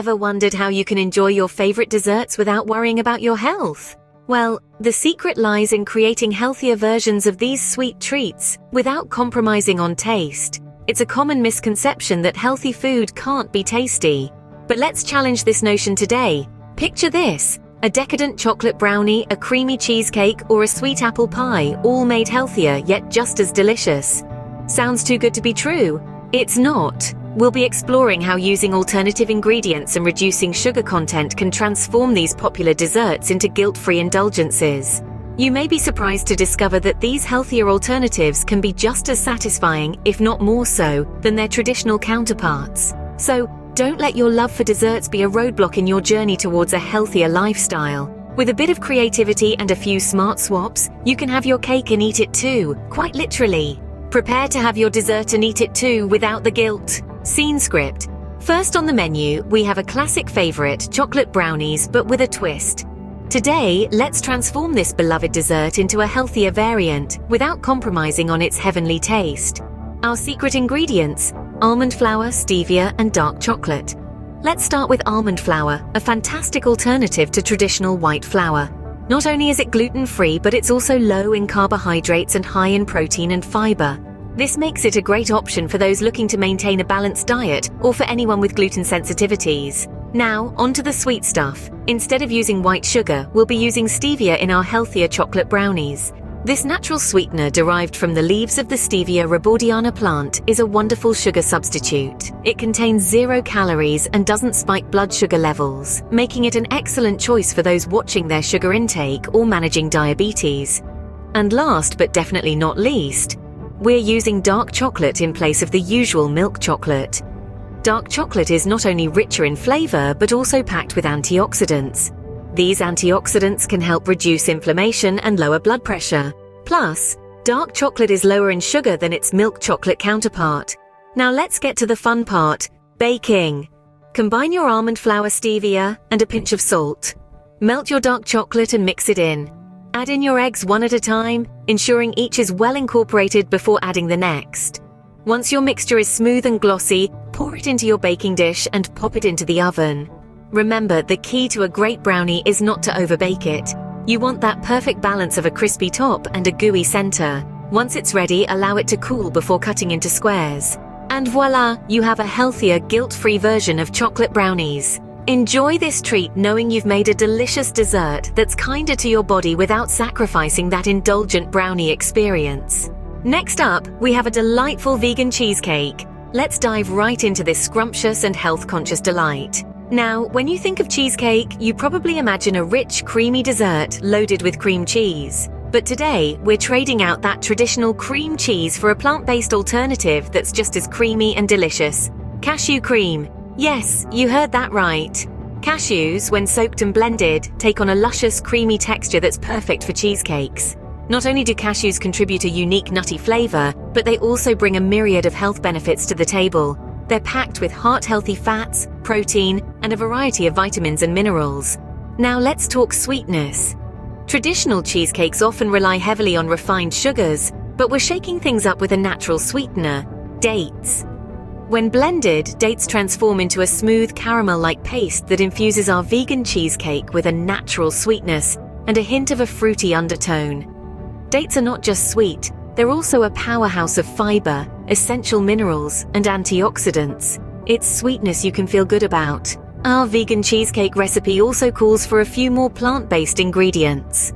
Ever wondered how you can enjoy your favorite desserts without worrying about your health? Well, the secret lies in creating healthier versions of these sweet treats without compromising on taste. It's a common misconception that healthy food can't be tasty. But let's challenge this notion today. Picture this: a decadent chocolate brownie, a creamy cheesecake, or a sweet apple pie, all made healthier yet just as delicious. Sounds too good to be true? It's not. We'll be exploring how using alternative ingredients and reducing sugar content can transform these popular desserts into guilt-free indulgences. You may be surprised to discover that these healthier alternatives can be just as satisfying, if not more so, than their traditional counterparts. So, don't let your love for desserts be a roadblock in your journey towards a healthier lifestyle. With a bit of creativity and a few smart swaps, you can have your cake and eat it too, quite literally. Prepare to have your dessert and eat it too without the guilt. Scene script. First on the menu, we have a classic favorite, chocolate brownies, but with a twist. Today, let's transform this beloved dessert into a healthier variant without compromising on its heavenly taste. Our secret ingredients: almond flour, stevia, and dark chocolate. Let's start with almond flour, a fantastic alternative to traditional white flour. Not only is it gluten-free, but it's also low in carbohydrates and high in protein and fiber. This makes it a great option for those looking to maintain a balanced diet or for anyone with gluten sensitivities. Now, onto the sweet stuff. Instead of using white sugar, we'll be using stevia in our healthier chocolate brownies. This natural sweetener derived from the leaves of the Stevia rebaudiana plant is a wonderful sugar substitute. It contains 0 calories and doesn't spike blood sugar levels, making it an excellent choice for those watching their sugar intake or managing diabetes. And last but definitely not least, we're using dark chocolate in place of the usual milk chocolate. Dark chocolate is not only richer in flavor but also packed with antioxidants. These antioxidants can help reduce inflammation and lower blood pressure. Plus, dark chocolate is lower in sugar than its milk chocolate counterpart. Now let's get to the fun part: baking. Combine your almond flour, stevia, and a pinch of salt. Melt your dark chocolate and mix it in. Add in your eggs one at a time, ensuring each is well incorporated before adding the next. Once your mixture is smooth and glossy, pour it into your baking dish and pop it into the oven. Remember, the key to a great brownie is not to overbake it. You want that perfect balance of a crispy top and a gooey center. Once it's ready, allow it to cool before cutting into squares. And voila, you have a healthier, guilt-free version of chocolate brownies. Enjoy this treat knowing you've made a delicious dessert that's kinder to your body without sacrificing that indulgent brownie experience. Next up, we have a delightful vegan cheesecake. Let's dive right into this scrumptious and health-conscious delight. Now, when you think of cheesecake, you probably imagine a rich, creamy dessert loaded with cream cheese. But today, we're trading out that traditional cream cheese for a plant-based alternative that's just as creamy and delicious: cashew cream. Yes, you heard that right. Cashews, when soaked and blended, take on a luscious, creamy texture that's perfect for cheesecakes. Not only do cashews contribute a unique nutty flavor, but they also bring a myriad of health benefits to the table. They're packed with heart-healthy fats, protein, and a variety of vitamins and minerals. Now let's talk sweetness. Traditional cheesecakes often rely heavily on refined sugars, but we're shaking things up with a natural sweetener: dates. When blended, dates transform into a smooth caramel-like paste that infuses our vegan cheesecake with a natural sweetness and a hint of a fruity undertone. Dates are not just sweet, they're also a powerhouse of fiber, essential minerals, and antioxidants. It's sweetness you can feel good about. Our vegan cheesecake recipe also calls for a few more plant-based ingredients.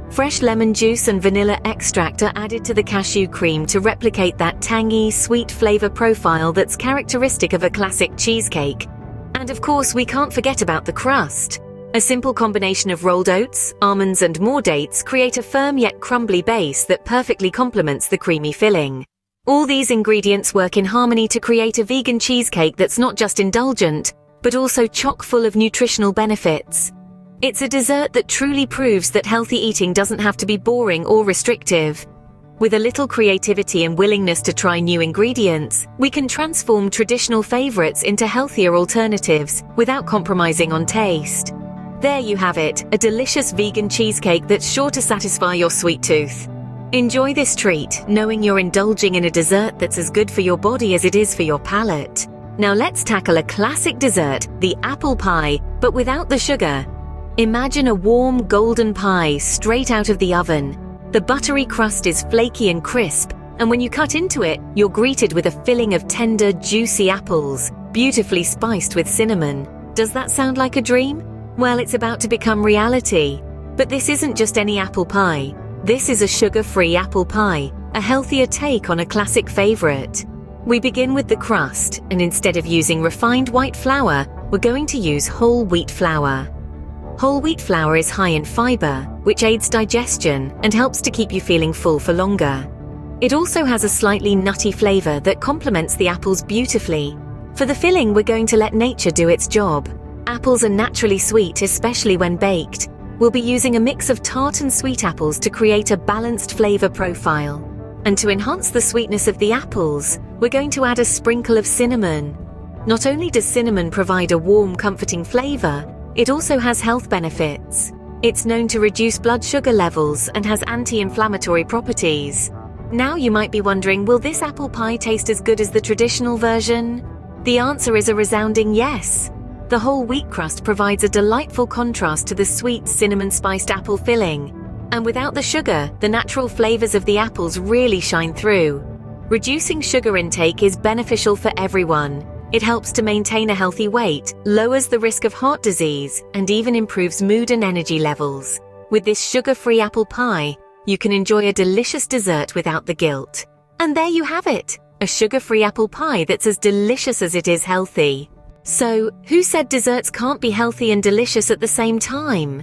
Fresh lemon juice and vanilla extract are added to the cashew cream to replicate that tangy, sweet flavor profile that's characteristic of a classic cheesecake. And of course, we can't forget about the crust. A simple combination of rolled oats, almonds, and more dates create a firm yet crumbly base that perfectly complements the creamy filling. All these ingredients work in harmony to create a vegan cheesecake that's not just indulgent, but also chock full of nutritional benefits. It's a dessert that truly proves that healthy eating doesn't have to be boring or restrictive. With a little creativity and willingness to try new ingredients, we can transform traditional favorites into healthier alternatives without compromising on taste. There you have it, a delicious vegan cheesecake that's sure to satisfy your sweet tooth. Enjoy this treat, knowing you're indulging in a dessert that's as good for your body as it is for your palate. Now let's tackle a classic dessert, the apple pie, but without the sugar. Imagine a warm golden pie straight out of the oven. The buttery crust is flaky and crisp, and when you cut into it, you're greeted with a filling of tender, juicy apples, beautifully spiced with cinnamon. Does that sound like a dream? Well, it's about to become reality. But this isn't just any apple pie. This is a sugar-free apple pie, a healthier take on a classic favorite. We begin with the crust, and instead of using refined white flour, we're going to use whole wheat flour. Whole wheat flour is high in fiber, which aids digestion and helps to keep you feeling full for longer. It also has a slightly nutty flavor that complements the apples beautifully. For the filling, we're going to let nature do its job. Apples are naturally sweet, especially when baked. We'll be using a mix of tart and sweet apples to create a balanced flavor profile. And to enhance the sweetness of the apples, we're going to add a sprinkle of cinnamon. Not only does cinnamon provide a warm, comforting flavor, it also has health benefits. It's known to reduce blood sugar levels and has anti-inflammatory properties. Now you might be wondering, will this apple pie taste as good as the traditional version? The answer is a resounding yes. The whole wheat crust provides a delightful contrast to the sweet cinnamon-spiced apple filling. And without the sugar, the natural flavors of the apples really shine through. Reducing sugar intake is beneficial for everyone. It helps to maintain a healthy weight, lowers the risk of heart disease, and even improves mood and energy levels. With this sugar-free apple pie, you can enjoy a delicious dessert without the guilt. And there you have it, a sugar-free apple pie that's as delicious as it is healthy. So, who said desserts can't be healthy and delicious at the same time?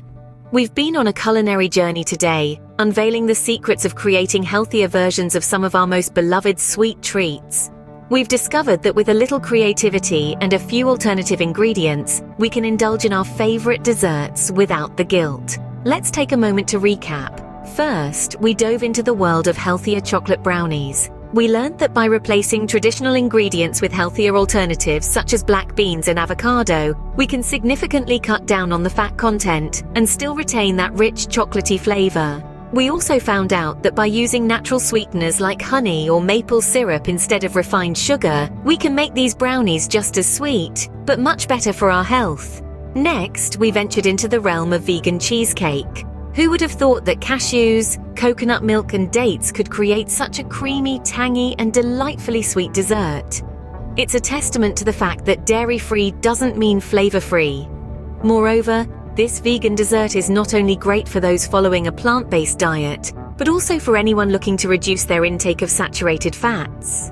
We've been on a culinary journey today, unveiling the secrets of creating healthier versions of some of our most beloved sweet treats. We've discovered that with a little creativity and a few alternative ingredients, we can indulge in our favorite desserts without the guilt. Let's take a moment to recap. First, we dove into the world of healthier chocolate brownies. We learned that by replacing traditional ingredients with healthier alternatives such as black beans and avocado, we can significantly cut down on the fat content and still retain that rich chocolatey flavor. We also found out that by using natural sweeteners like honey or maple syrup instead of refined sugar, we can make these brownies just as sweet, but much better for our health. Next, we ventured into the realm of vegan cheesecake. Who would have thought that cashews, coconut milk, and dates could create such a creamy, tangy, and delightfully sweet dessert? It's a testament to the fact that dairy-free doesn't mean flavor-free. Moreover, this vegan dessert is not only great for those following a plant-based diet, but also for anyone looking to reduce their intake of saturated fats.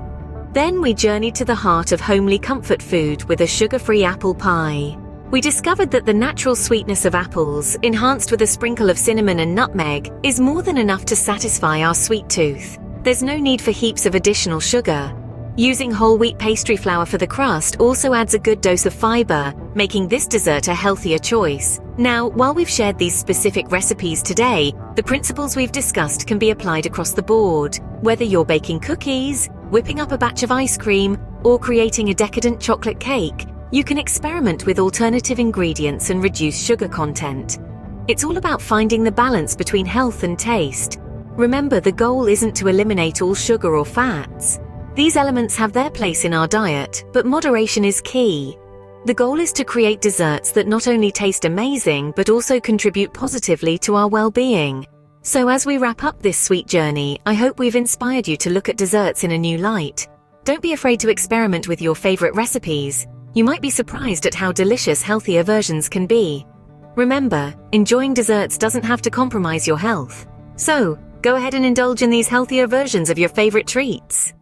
Then we journeyed to the heart of homely comfort food with a sugar-free apple pie. We discovered that the natural sweetness of apples, enhanced with a sprinkle of cinnamon and nutmeg, is more than enough to satisfy our sweet tooth. There's no need for heaps of additional sugar. Using whole wheat pastry flour for the crust also adds a good dose of fiber, making this dessert a healthier choice. Now, while we've shared these specific recipes today, the principles we've discussed can be applied across the board. Whether you're baking cookies, whipping up a batch of ice cream, or creating a decadent chocolate cake, you can experiment with alternative ingredients and reduce sugar content. It's all about finding the balance between health and taste. Remember, the goal isn't to eliminate all sugar or fats. These elements have their place in our diet, but moderation is key. The goal is to create desserts that not only taste amazing, but also contribute positively to our well-being. So as we wrap up this sweet journey, I hope we've inspired you to look at desserts in a new light. Don't be afraid to experiment with your favorite recipes. You might be surprised at how delicious healthier versions can be. Remember, enjoying desserts doesn't have to compromise your health. So, go ahead and indulge in these healthier versions of your favorite treats.